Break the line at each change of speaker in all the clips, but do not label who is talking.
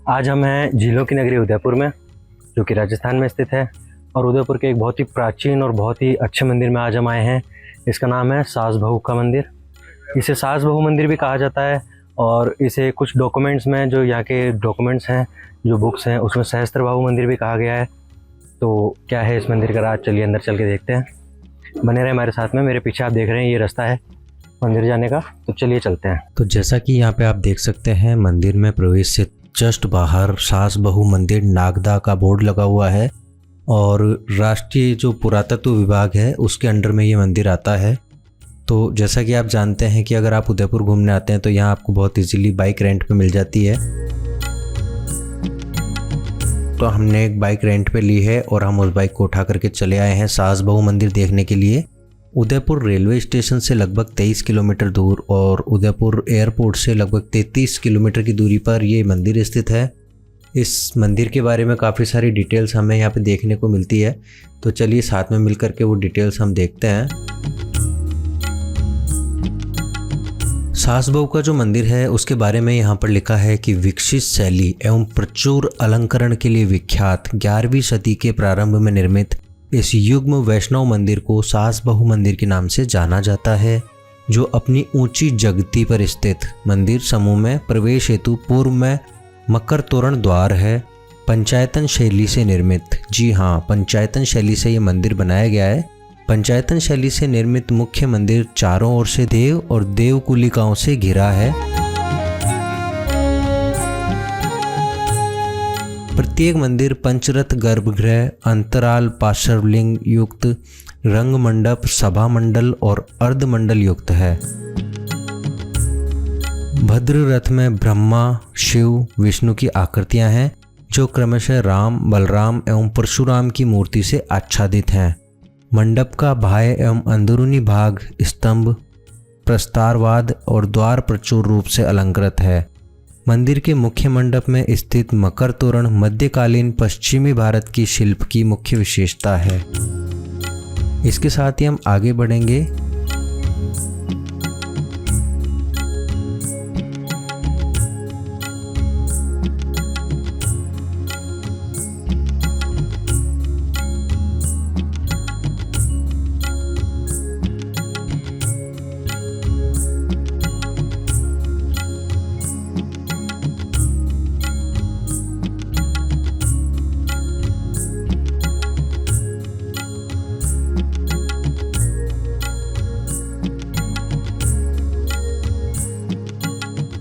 आज हम हैं झीलों की नगरी उदयपुर में, जो कि राजस्थान में स्थित है। और उदयपुर के एक बहुत ही प्राचीन और बहुत ही अच्छे मंदिर में आज हम आए हैं। इसका नाम है सास बहू का मंदिर। इसे सास बहू मंदिर भी कहा जाता है। और इसे कुछ डॉक्यूमेंट्स में, जो यहाँ के डॉक्यूमेंट्स हैं, जो बुक्स हैं, उसमें सहस्त्र बाहु मंदिर भी कहा गया है। तो क्या है इस मंदिर का राज, चलिए अंदर चल के देखते हैं। बने रहे हमारे साथ में। मेरे पीछे आप देख रहे हैं ये रास्ता है मंदिर जाने का, तो चलिए चलते हैं।
तो जैसा कि यहाँ पे आप देख सकते हैं, मंदिर में प्रवेश से जस्ट बाहर सास बहू मंदिर नागदा का बोर्ड लगा हुआ है और राष्ट्रीय जो पुरातत्व विभाग है उसके अंडर में ये मंदिर आता है। तो जैसा कि आप जानते हैं कि अगर आप उदयपुर घूमने आते हैं तो यहाँ आपको बहुत इजीली बाइक रेंट पे मिल जाती है। तो हमने एक बाइक रेंट पे ली है और हम उस बाइक को उठा करके चले आए हैं सास बहू मंदिर देखने के लिए। उदयपुर रेलवे स्टेशन से लगभग 23 किलोमीटर दूर और उदयपुर एयरपोर्ट से लगभग 33 किलोमीटर की दूरी पर ये मंदिर स्थित है। इस मंदिर के बारे में काफ़ी सारी डिटेल्स हमें यहाँ पे देखने को मिलती है। तो चलिए साथ में मिल करके वो डिटेल्स हम देखते हैं। सास बहू का जो मंदिर है उसके बारे में यहाँ पर लिखा है कि विकसित शैली एवं प्रचुर अलंकरण के लिए विख्यात 11वीं सदी के प्रारंभ में निर्मित इस युग्म वैष्णव मंदिर को सास बहू मंदिर के नाम से जाना जाता है, जो अपनी ऊंची जगती पर स्थित मंदिर समूह में प्रवेश हेतु पूर्व में मकर तोरण द्वार है। पंचायतन शैली से निर्मित, जी हाँ, पंचायतन शैली से ये मंदिर बनाया गया है। पंचायतन शैली से निर्मित मुख्य मंदिर चारों ओर से देव और देवकुलिकाओं से घिरा है। प्रत्येक मंदिर पंचरथ गर्भगृह, अंतराल पार्श्वलिंग युक्त, रंग मंडप, सभा मंडल और अर्ध मंडल युक्त है। भद्र रथ में ब्रह्मा, शिव, विष्णु की आकृतियां हैं, जो क्रमशः राम, बलराम एवं परशुराम की मूर्ति से आच्छादित हैं। मंडप का बाह्य एवं अंदरूनी भाग स्तंभ, प्रस्तारवाद और द्वार प्रचुर रूप से अलंकृत है। मंदिर के मुख्य मंडप में स्थित मकर तोरण मध्यकालीन पश्चिमी भारत की शिल्प की मुख्य विशेषता है। इसके साथ ही हम आगे बढ़ेंगे।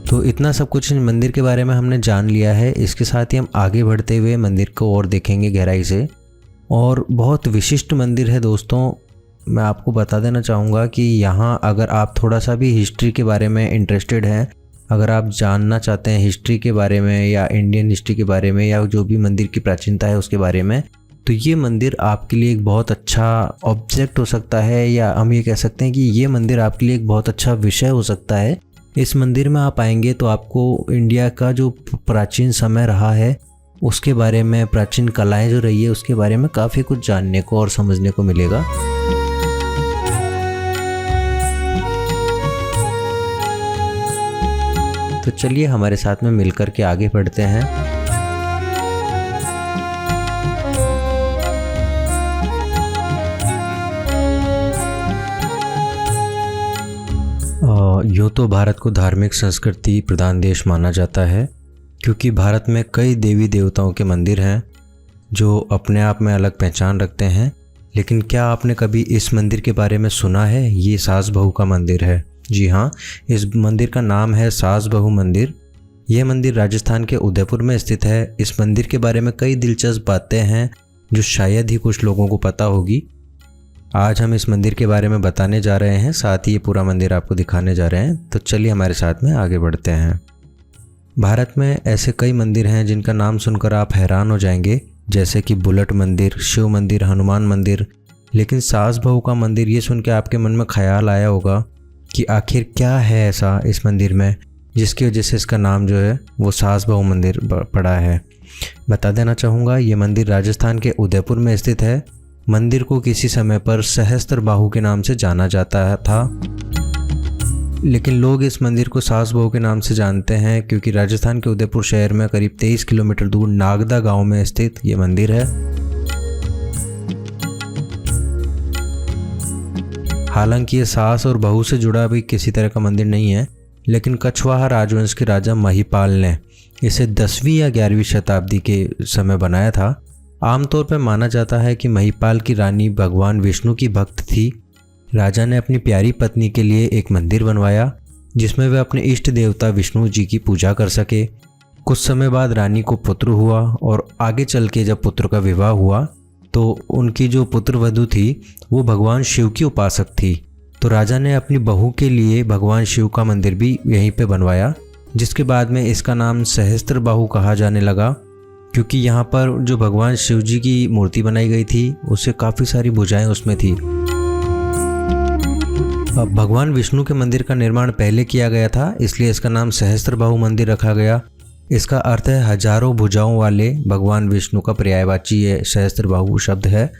तो इतना सब कुछ मंदिर के बारे में हमने जान लिया है। इसके साथ ही हम आगे बढ़ते हुए मंदिर को और देखेंगे गहराई से। और बहुत विशिष्ट मंदिर है दोस्तों। मैं आपको बता देना चाहूँगा कि यहाँ अगर आप थोड़ा सा भी हिस्ट्री के बारे में इंटरेस्टेड हैं, अगर आप जानना चाहते हैं हिस्ट्री के बारे में या इंडियन हिस्ट्री के बारे में या जो भी मंदिर की प्राचीनता है उसके बारे में, तो ये मंदिर आपके लिए एक बहुत अच्छा ऑब्जेक्ट हो सकता है, या हम ये कह सकते हैं कि ये मंदिर आपके लिए एक बहुत अच्छा विषय हो सकता है। इस मंदिर में आप आएंगे तो आपको इंडिया का जो प्राचीन समय रहा है उसके बारे में, प्राचीन कलाएं जो रही है उसके बारे में काफ़ी कुछ जानने को और समझने को मिलेगा। तो चलिए हमारे साथ में मिलकर के आगे बढ़ते हैं। यूँ तो भारत को धार्मिक संस्कृति प्रधान देश माना जाता है, क्योंकि भारत में कई देवी देवताओं के मंदिर हैं जो अपने आप में अलग पहचान रखते हैं। लेकिन क्या आपने कभी इस मंदिर के बारे में सुना है? ये सास बहू का मंदिर है। जी हाँ, इस मंदिर का नाम है सास बहू मंदिर। यह मंदिर राजस्थान के उदयपुर में स्थित है। इस मंदिर के बारे में कई दिलचस्प बातें हैं जो शायद ही कुछ लोगों को पता होगी। आज हम इस मंदिर के बारे में बताने जा रहे हैं, साथ ही ये पूरा मंदिर आपको दिखाने जा रहे हैं। तो चलिए हमारे साथ में आगे बढ़ते हैं। भारत में ऐसे कई मंदिर हैं जिनका नाम सुनकर आप हैरान हो जाएंगे, जैसे कि बुलेट मंदिर, शिव मंदिर, हनुमान मंदिर। लेकिन सास बहू का मंदिर ये सुन के आपके मन में ख्याल आया होगा कि आखिर क्या है ऐसा इस मंदिर में जिसकी वजह से इसका नाम जो है वो सास बहू मंदिर पड़ा है। बता देना चाहूँगा, ये मंदिर राजस्थान के उदयपुर में स्थित है। मंदिर को किसी समय पर सहस्त्र बाहु के नाम से जाना जाता था। लेकिन लोग इस मंदिर को सास बहू के नाम से जानते हैं क्योंकि राजस्थान के उदयपुर शहर में करीब 23 किलोमीटर दूर नागदा गांव में स्थित ये मंदिर है। हालांकि ये सास और बहू से जुड़ा भी किसी तरह का मंदिर नहीं है, लेकिन कछवाहा राजवंश के राजा महिपाल ने इसे 10वीं या 11वीं शताब्दी के समय बनाया था। आमतौर पर माना जाता है कि महिपाल की रानी भगवान विष्णु की भक्त थी। राजा ने अपनी प्यारी पत्नी के लिए एक मंदिर बनवाया जिसमें वे अपने इष्ट देवता विष्णु जी की पूजा कर सके। कुछ समय बाद रानी को पुत्र हुआ और आगे चल के जब पुत्र का विवाह हुआ तो उनकी जो पुत्र वधू थी वो भगवान शिव की उपासक थी। तो राजा ने अपनी बहू के लिए भगवान शिव का मंदिर भी यहीं पे बनवाया, जिसके बाद में इसका नाम सहस्त्र बाहु कहा जाने लगा क्योंकि यहाँ पर जो भगवान शिव जी की मूर्ति बनाई गई थी उससे काफ़ी सारी भुजाएं उसमें थी। अब भगवान विष्णु के मंदिर का निर्माण पहले किया गया था, इसलिए इसका नाम सहस्त्र बाहु मंदिर रखा गया। इसका अर्थ है हजारों भुजाओं वाले भगवान विष्णु का पर्यायवाची ये सहस्त्र बाहु शब्द है।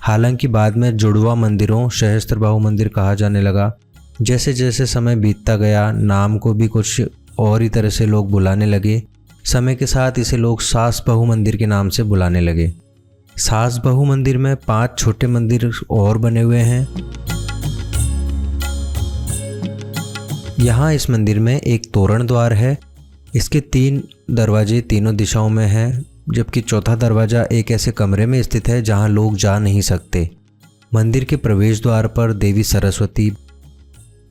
हालांकि बाद में जुड़वा मंदिरों सहस्त्र बाहु मंदिर कहा जाने लगा। जैसे जैसे समय बीतता गया नाम को भी कुछ और ही तरह से लोग बुलाने लगे। समय के साथ इसे लोग सास बहू मंदिर के नाम से बुलाने लगे। सास बहू मंदिर में 5 छोटे मंदिर और बने हुए हैं। यहाँ इस मंदिर में एक तोरण द्वार है। इसके 3 दरवाजे तीनों दिशाओं में हैं, जबकि चौथा दरवाज़ा एक ऐसे कमरे में स्थित है जहाँ लोग जा नहीं सकते। मंदिर के प्रवेश द्वार पर देवी सरस्वती,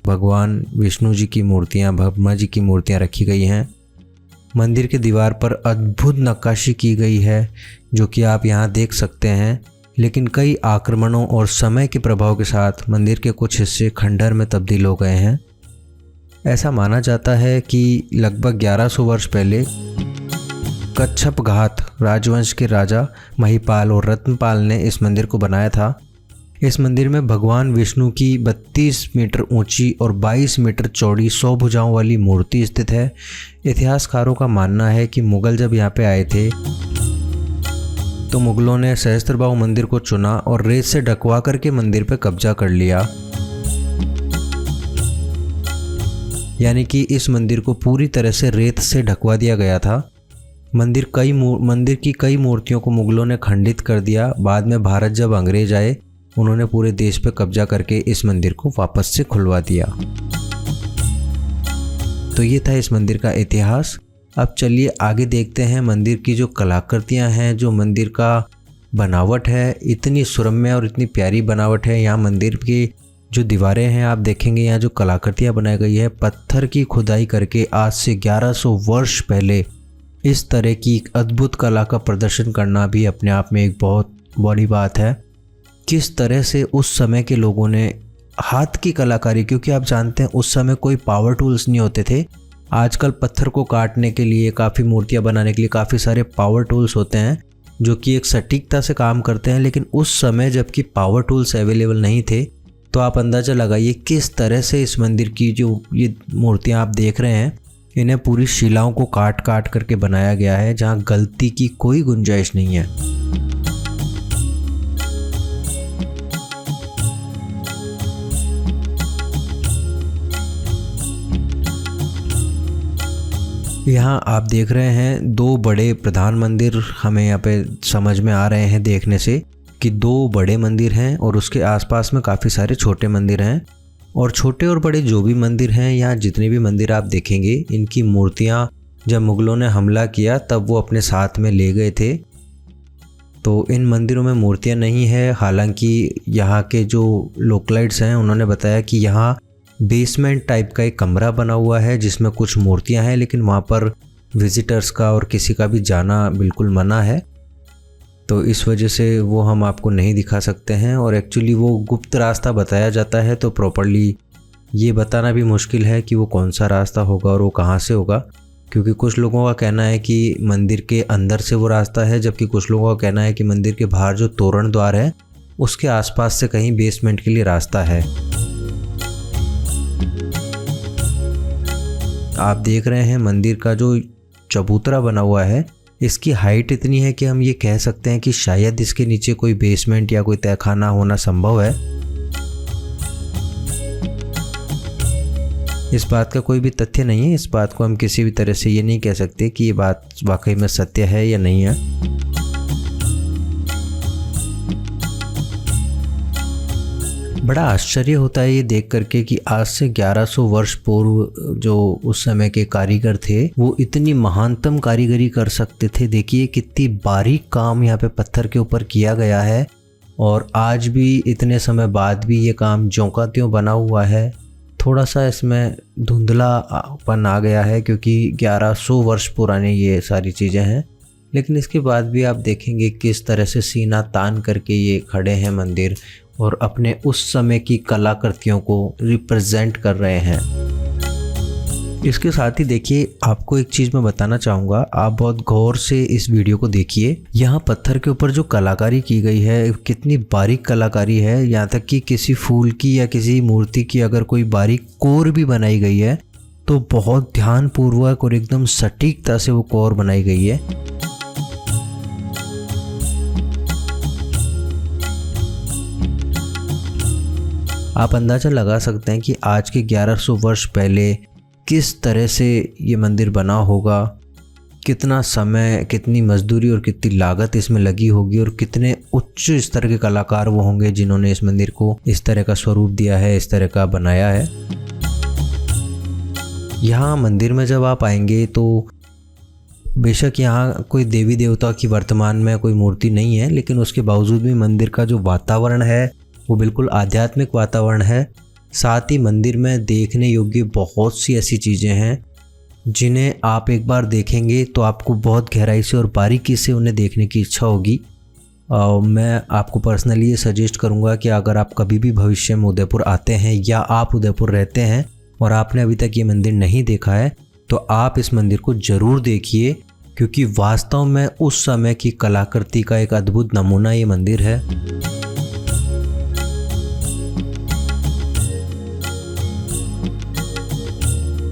भगवान विष्णु जी की मूर्तियाँ, ब्रह्मा जी की मूर्तियाँ रखी गई हैं। मंदिर के दीवार पर अद्भुत नक्काशी की गई है जो कि आप यहाँ देख सकते हैं, लेकिन कई आक्रमणों और समय के प्रभाव के साथ मंदिर के कुछ हिस्से खंडहर में तब्दील हो गए हैं। ऐसा माना जाता है कि लगभग 1100 वर्ष पहले कच्छप घात राजवंश के राजा महिपाल और रत्नपाल ने इस मंदिर को बनाया था। इस मंदिर में भगवान विष्णु की 32 मीटर ऊंची और 22 मीटर चौड़ी 100 भुजाओं वाली मूर्ति स्थित है। इतिहासकारों का मानना है कि मुगल जब यहाँ पे आए थे तो मुगलों ने सहस्त्रबाहु मंदिर को चुना और रेत से ढकवा करके मंदिर पर कब्जा कर लिया। यानी कि इस मंदिर को पूरी तरह से रेत से ढकवा दिया गया था। मंदिर की कई मूर्तियों को मुगलों ने खंडित कर दिया। बाद में भारत जब अंग्रेज आए उन्होंने पूरे देश पे कब्जा करके इस मंदिर को वापस से खुलवा दिया। तो ये था इस मंदिर का इतिहास। अब चलिए आगे देखते हैं मंदिर की जो कलाकृतियाँ हैं, जो मंदिर का बनावट है, इतनी सुरम्य और इतनी प्यारी बनावट है। यहाँ मंदिर की जो दीवारें हैं आप देखेंगे, यहाँ जो कलाकृतियाँ बनाई गई है, पत्थर की खुदाई करके आज से 1100 वर्ष पहले इस तरह की एक अद्भुत कला का प्रदर्शन करना भी अपने आप में एक बहुत बड़ी बात है। किस तरह से उस समय के लोगों ने हाथ की कलाकारी, क्योंकि आप जानते हैं उस समय कोई पावर टूल्स नहीं होते थे। आजकल पत्थर को काटने के लिए, काफ़ी मूर्तियाँ बनाने के लिए काफ़ी सारे पावर टूल्स होते हैं जो कि एक सटीकता से काम करते हैं, लेकिन उस समय जबकि पावर टूल्स अवेलेबल नहीं थे तो आप अंदाज़ा लगाइए किस तरह से इस मंदिर की जो ये मूर्तियाँ आप देख रहे हैं, इन्हें पूरी शिलाओं को काट काट करके बनाया गया है, जहाँ गलती की कोई गुंजाइश नहीं है। यहाँ आप देख रहे हैं 2 बड़े प्रधान मंदिर हमें यहाँ पे समझ में आ रहे हैं देखने से कि 2 बड़े मंदिर हैं और उसके आसपास में काफ़ी सारे छोटे मंदिर हैं। और छोटे और बड़े जो भी मंदिर हैं, यहाँ जितने भी मंदिर आप देखेंगे, इनकी मूर्तियाँ जब मुग़लों ने हमला किया तब वो अपने साथ में ले गए थे। तो इन मंदिरों में मूर्तियाँ नहीं है। हालांकि यहाँ के जो लोकलाइट्स हैं उन्होंने बताया कि यहाँ बेसमेंट टाइप का एक कमरा बना हुआ है जिसमें कुछ मूर्तियाँ हैं, लेकिन वहाँ पर विजिटर्स का और किसी का भी जाना बिल्कुल मना है। तो इस वजह से वो हम आपको नहीं दिखा सकते हैं। और एक्चुअली वो गुप्त रास्ता बताया जाता है, तो प्रॉपर्ली ये बताना भी मुश्किल है कि वो कौन सा रास्ता होगा और वो कहाँ से होगा, क्योंकि कुछ लोगों का कहना है कि मंदिर के अंदर से वो रास्ता है, जबकि कुछ लोगों का कहना है कि मंदिर के बाहर जो तोरण द्वार है उसके आसपास से कहीं बेसमेंट के लिए रास्ता है। आप देख रहे हैं मंदिर का जो चबूतरा बना हुआ है, इसकी हाइट इतनी है कि हम ये कह सकते हैं कि शायद इसके नीचे कोई बेसमेंट या कोई तहखाना होना संभव है। इस बात का कोई भी तथ्य नहीं है, इस बात को हम किसी भी तरह से ये नहीं कह सकते कि ये बात वाकई में सत्य है या नहीं है। बड़ा आश्चर्य होता है ये देख करके कि आज से 1100 वर्ष पूर्व जो उस समय के कारीगर थे वो इतनी महानतम कारीगरी कर सकते थे। देखिए कितनी बारीक काम यहाँ पे पत्थर के ऊपर किया गया है और आज भी इतने समय बाद भी ये काम ज्यों का त्यों बना हुआ है। थोड़ा सा इसमें धुंधलापन आ गया है क्योंकि 1100 वर्ष पुराने ये सारी चीज़ें हैं, लेकिन इसके बाद भी आप देखेंगे किस तरह से सीना तान करके ये खड़े हैं मंदिर और अपने उस समय की कलाकृतियों को रिप्रेजेंट कर रहे हैं। इसके साथ ही देखिए आपको एक चीज़ मैं बताना चाहूँगा, आप बहुत गौर से इस वीडियो को देखिए। यहाँ पत्थर के ऊपर जो कलाकारी की गई है कितनी बारीक कलाकारी है, यहाँ तक कि किसी फूल की या किसी मूर्ति की अगर कोई बारीक कोर भी बनाई गई है तो बहुत ध्यानपूर्वक और एकदम सटीकता से वो कोर बनाई गई है। आप अंदाज़ा लगा सकते हैं कि आज के 1100 वर्ष पहले किस तरह से ये मंदिर बना होगा, कितना समय, कितनी मजदूरी और कितनी लागत इसमें लगी होगी और कितने उच्च स्तर के कलाकार वो होंगे जिन्होंने इस मंदिर को इस तरह का स्वरूप दिया है, इस तरह का बनाया है। यहाँ मंदिर में जब आप आएंगे तो बेशक यहाँ कोई देवी देवता की वर्तमान में कोई मूर्ति नहीं है, लेकिन उसके बावजूद भी मंदिर का जो वातावरण है वो बिल्कुल आध्यात्मिक वातावरण है। साथ ही मंदिर में देखने योग्य बहुत सी ऐसी चीज़ें हैं जिन्हें आप एक बार देखेंगे तो आपको बहुत गहराई से और बारीकी से उन्हें देखने की इच्छा होगी। मैं आपको पर्सनली ये सजेस्ट करूँगा कि अगर आप कभी भी भविष्य में उदयपुर आते हैं या आप उदयपुर रहते हैं और आपने अभी तक ये मंदिर नहीं देखा है तो आप इस मंदिर को ज़रूर देखिए, क्योंकि वास्तव में उस समय की कलाकृति का एक अद्भुत नमूना ये मंदिर है।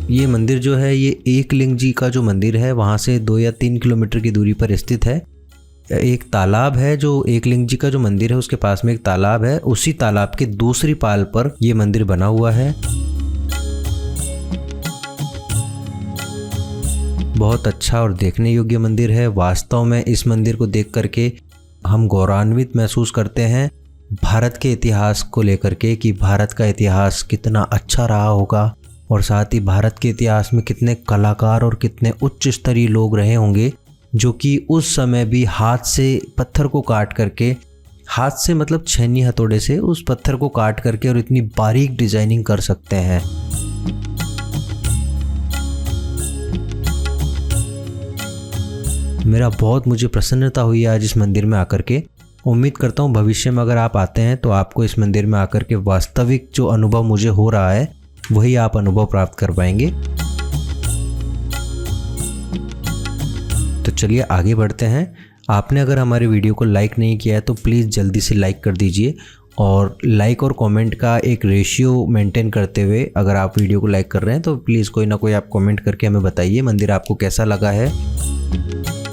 ये मंदिर जो है ये एकलिंग जी का जो मंदिर है वहाँ से 2 या 3 किलोमीटर की दूरी पर स्थित है। एक तालाब है, जो एकलिंग जी का जो मंदिर है उसके पास में एक तालाब है, उसी तालाब के दूसरी पाल पर ये मंदिर बना हुआ है। बहुत अच्छा और देखने योग्य मंदिर है। वास्तव में इस मंदिर को देख करके हम गौरवान्वित महसूस करते हैं भारत के इतिहास को लेकर के कि भारत का इतिहास कितना अच्छा रहा होगा और साथ ही भारत के इतिहास में कितने कलाकार और कितने उच्च स्तरीय लोग रहे होंगे जो कि उस समय भी हाथ से पत्थर को काट करके, हाथ से मतलब छेनी हथौड़े से उस पत्थर को काट करके और इतनी बारीक डिजाइनिंग कर सकते हैं। मुझे प्रसन्नता हुई आज इस मंदिर में आकर के। उम्मीद करता हूँ भविष्य में अगर आप आते हैं तो आपको इस मंदिर में आकर के वास्तविक जो अनुभव मुझे हो रहा है वही आप अनुभव प्राप्त कर पाएंगे। तो चलिए आगे बढ़ते हैं। आपने अगर हमारे वीडियो को लाइक नहीं किया है तो प्लीज़ जल्दी से लाइक कर दीजिए और लाइक और कमेंट का एक रेशियो मेंटेन करते हुए अगर आप वीडियो को लाइक कर रहे हैं तो प्लीज़ कोई ना कोई आप कमेंट करके हमें बताइए मंदिर आपको कैसा लगा है।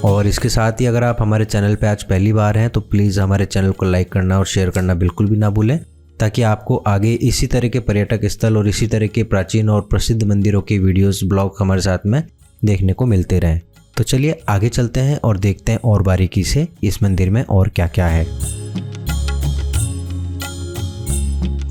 और इसके साथ ही अगर आप हमारे चैनल पे आज पहली बार हैं तो प्लीज़ हमारे चैनल को लाइक करना और शेयर करना बिल्कुल भी ना भूलें, ताकि आपको आगे इसी तरह के पर्यटक स्थल और इसी तरह के प्राचीन और प्रसिद्ध मंदिरों के वीडियोस ब्लॉग हमारे साथ में देखने को मिलते रहें। तो चलिए आगे चलते हैं और देखते हैं और बारीकी से इस मंदिर में और क्या क्या है।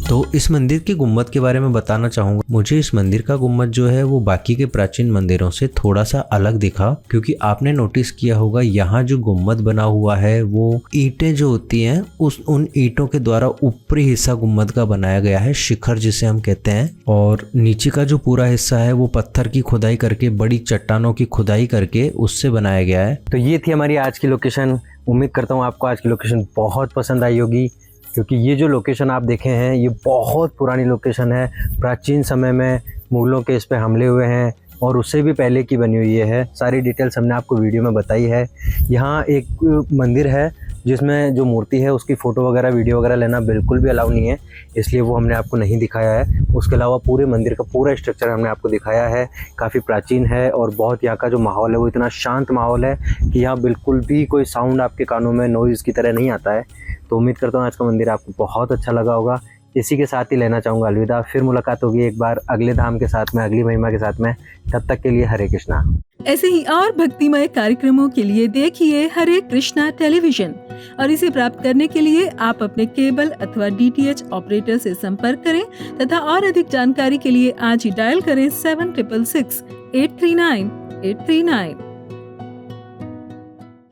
तो इस मंदिर के गुम्बद के बारे में बताना चाहूँगा। मुझे इस मंदिर का गुम्बद जो है वो बाकी के प्राचीन मंदिरों से थोड़ा सा अलग दिखा, क्योंकि आपने नोटिस किया होगा यहाँ जो गुम्बद बना हुआ है वो ईंटें जो होती हैं उन ईंटों के द्वारा ऊपरी हिस्सा गुम्बद का बनाया गया है, शिखर जिसे हम कहते हैं, और नीचे का जो पूरा हिस्सा है वो पत्थर की खुदाई करके, बड़ी चट्टानों की खुदाई करके उससे बनाया गया है।
तो ये थी हमारी आज की लोकेशन। उम्मीद करता हूँ आपको आज की लोकेशन बहुत पसंद आई होगी, क्योंकि ये जो लोकेशन आप देखे हैं ये बहुत पुरानी लोकेशन है। प्राचीन समय में मुगलों के इस पे हमले हुए हैं और उससे भी पहले की बनी हुई है। सारी डिटेल्स हमने आपको वीडियो में बताई है। यहाँ एक मंदिर है जिसमें जो मूर्ति है उसकी फ़ोटो वगैरह वीडियो वगैरह लेना बिल्कुल भी अलाउ नहीं है, इसलिए वो हमने आपको नहीं दिखाया है। उसके अलावा पूरे मंदिर का पूरा स्ट्रक्चर हमने आपको दिखाया है। काफ़ी प्राचीन है और बहुत यहाँ का जो माहौल है वो इतना शांत माहौल है कि यहाँ बिल्कुल भी कोई साउंड आपके कानों में नॉइज़ की तरह नहीं आता है। तो उम्मीद करता हूँ आज का मंदिर आपको बहुत अच्छा लगा होगा। इसी के साथ ही लेना चाहूँगा अलविदा। फिर मुलाकात होगी एक बार अगले धाम के साथ में, अगली महिमा के साथ में। तब तक के लिए हरे कृष्णा।
ऐसे ही और भक्तिमय कार्यक्रमों के लिए देखिए हरे कृष्णा टेलीविजन, और इसे प्राप्त करने के लिए आप अपने केबल अथवा DTH ऑपरेटर से संपर्क करें तथा और अधिक जानकारी के लिए आज ही डायल करें 7666 839 839।